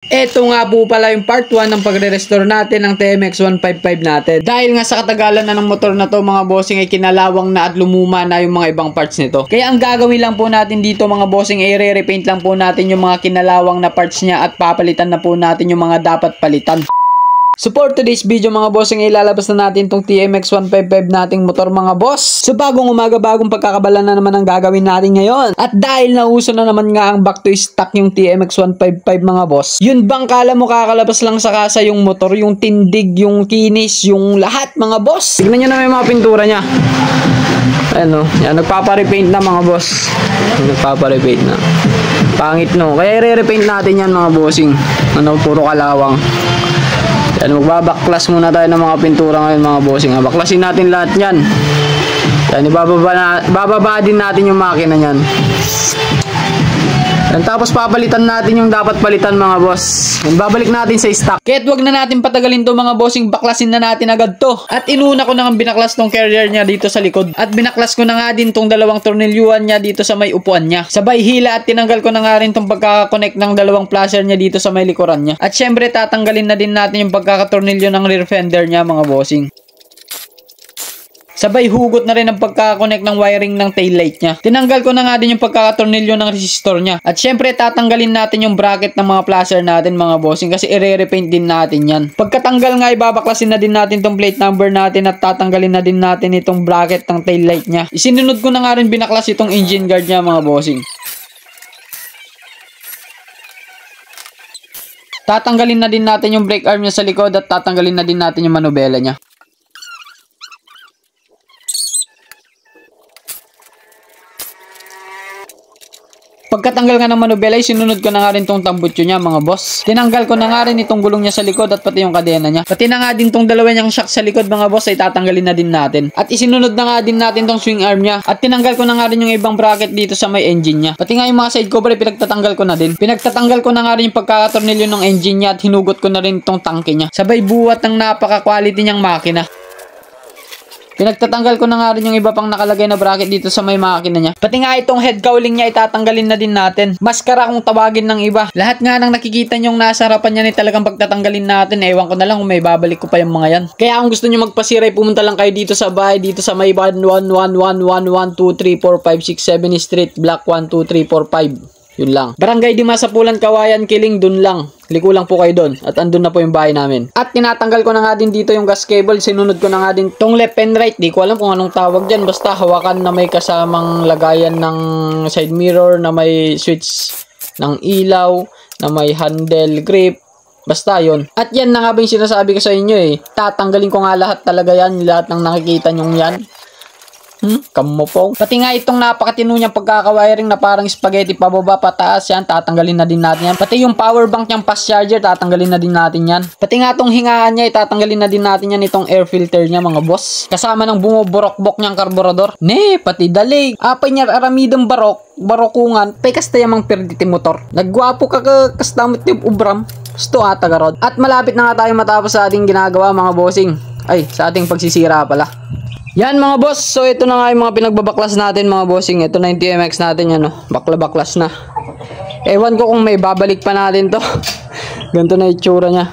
Ito nga po pala yung part 1 ng pagre-restore natin ng TMX 155 natin. Dahil nga sa katagalan na ng motor na to mga bossing ay kinalawang na at lumuma na yung mga ibang parts nito. Kaya ang gagawin lang po natin dito mga bossing ay re-repaint lang po natin yung mga kinalawang na parts niya at papalitan na po natin yung mga dapat palitan. So for today's video mga bossing, ilalabas na natin tong TMX 155 nating motor mga boss. So bagong umaga, bagong pagkakabalan na naman ang gagawin natin ngayon. At dahil nauso na naman nga ang back to stock yung TMX 155 mga boss, yun bang kala mo kakalabas lang sa kasa yung motor, yung tindig, yung kinis, yung lahat mga boss? Tignan nyo na yung mga pintura nya. Ano, yan, nagpapa-repaint na mga boss. Nagpapa-repaint na. Pangit no. Kaya i-repaint natin yan mga bossing. Ano, puro kalawang. Yan, magbabaklas muna tayo ng mga pintura ngayon mga bossing. Baklasin natin lahat yan. Yan, bababa din natin yung makina yan. Yan, tapos papalitan natin yung dapat palitan mga boss. Yan, babalik natin sa stock. Kahit wag na natin patagalin to mga bossing, baklasin na natin agad to. At inuna ko na nga binaklas tong carrier niya dito sa likod. At binaklas ko na nga din tong dalawang tornilyuhan niya dito sa may upuan niya. Sabay hila at tinanggal ko na nga rin tong pagkakakonect ng dalawang plasher niya dito sa may likuran niya. At syempre tatanggalin na din natin yung pagkakatornilyo ng rear fender niya mga bossing. Sabay hugot na rin ang pagkakakonect ng wiring ng taillight niya. Tinanggal ko na nga din yung pagkakatornilyo ng resistor niya. At syempre tatanggalin natin yung bracket ng mga plasher natin mga bossing kasi i-repaint din natin yan. Pagkatanggal nga ibabaklasin na din natin tong plate number natin at tatanggalin na din natin itong bracket ng taillight niya. Isinunod ko na nga rin binaklas itong engine guard niya mga bossing. Tatanggalin na din natin yung brake arm niya sa likod at tatanggalin na din natin yung manubela niya. Pagkatanggal nga ng manubela, sinunod ko na nga rin tong tambutso niya mga boss. Tinanggal ko na nga rin itong gulong niya sa likod at pati yung kadena niya. Pati na nga din tong dalawa niyang shock sa likod mga boss ay tatanggalin na din natin. At isinunod na nga din natin tong swing arm niya. At tinanggal ko na nga rin yung ibang bracket dito sa may engine niya. Pati nga yung mga side cover ay pinagtatanggal ko na din. Pinagtatanggal ko na nga rin yung pagkakatornilyo ng engine niya at hinugot ko na rin itong tangke niya. Sabay buwat ng napaka-quality niyang makina. Pinagtatanggal ko na nga rin yung iba pang nakalagay na bracket dito sa may makina niya. Pati nga itong head cowling niya itatanggalin na din natin. Maskara kung tawagin ng iba. Lahat nga nang nakikita nyong nasa harapan niya ni talagang pagtatanggalin natin. Ewan ko na lang kung may babalik ko pa yung mga yan. Kaya kung gusto nyo magpasiray, pumunta lang kayo dito sa bahay. Dito sa may 11111234567 Street, Block 12345. Yun lang. Barangay Dimasapulan, Kawayan, Kiling, dun lang. Liko lang po kayo dun. At andun na po yung bahay namin. At tinatanggal ko na nga din dito yung gas cable. Sinunod ko na nga din tong left and right. Di ko alam kung anong tawag dyan. Basta hawakan na may kasamang lagayan ng side mirror, na may switch ng ilaw, na may handle grip. Basta yon. At yan na nga ba yung sinasabi ko sa inyo eh. Tatanggalin ko nga lahat talaga yan. Lahat ng nakikita nyong yan. Kamupong. Pati nga itong napakatino niyang pagkakawiring na parang spaghetti pababa pataas yan, tatanggalin na din natin yan. Pati yung power bank niyang fast charger, tatanggalin na din natin yan. Pati nga itong hingaan niya, tatanggalin na din natin yan, itong air filter niya mga boss. Kasama ng bumuburok-bok niyang karburador. Pati dalig. Apay niya aramidang barokungan, pay kasta yamang perditi motor. Nagwapo ka kastamot yung ubram. Gusto ata garod. At malapit na nga tayo matapos sa ating ginagawa mga bossing. Ay, sa ating pagsisira pala. Yan mga boss, so ito na nga yung mga pinagbabaklas natin mga bossing. Ito na yung TMX natin yan, no? Bakla-baklas na. Ewan ko kung may babalik pa natin to. Ganito na itsura niya.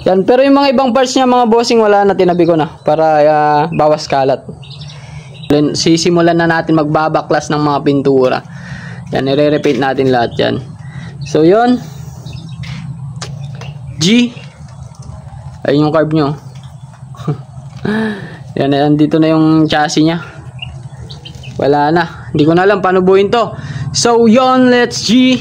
Yan, pero yung mga ibang parts niya mga bossing, wala na, tinabi ko na para bawas kalat. Sisimulan na natin magbabaklas ng mga pintura. Yan, i-repaint natin lahat yan. So yun, G, ayun yung carb nyo. Yan, nandito na yung chassis niya. Wala na. Hindi ko na alam paano buuin to. So, yon, let's G.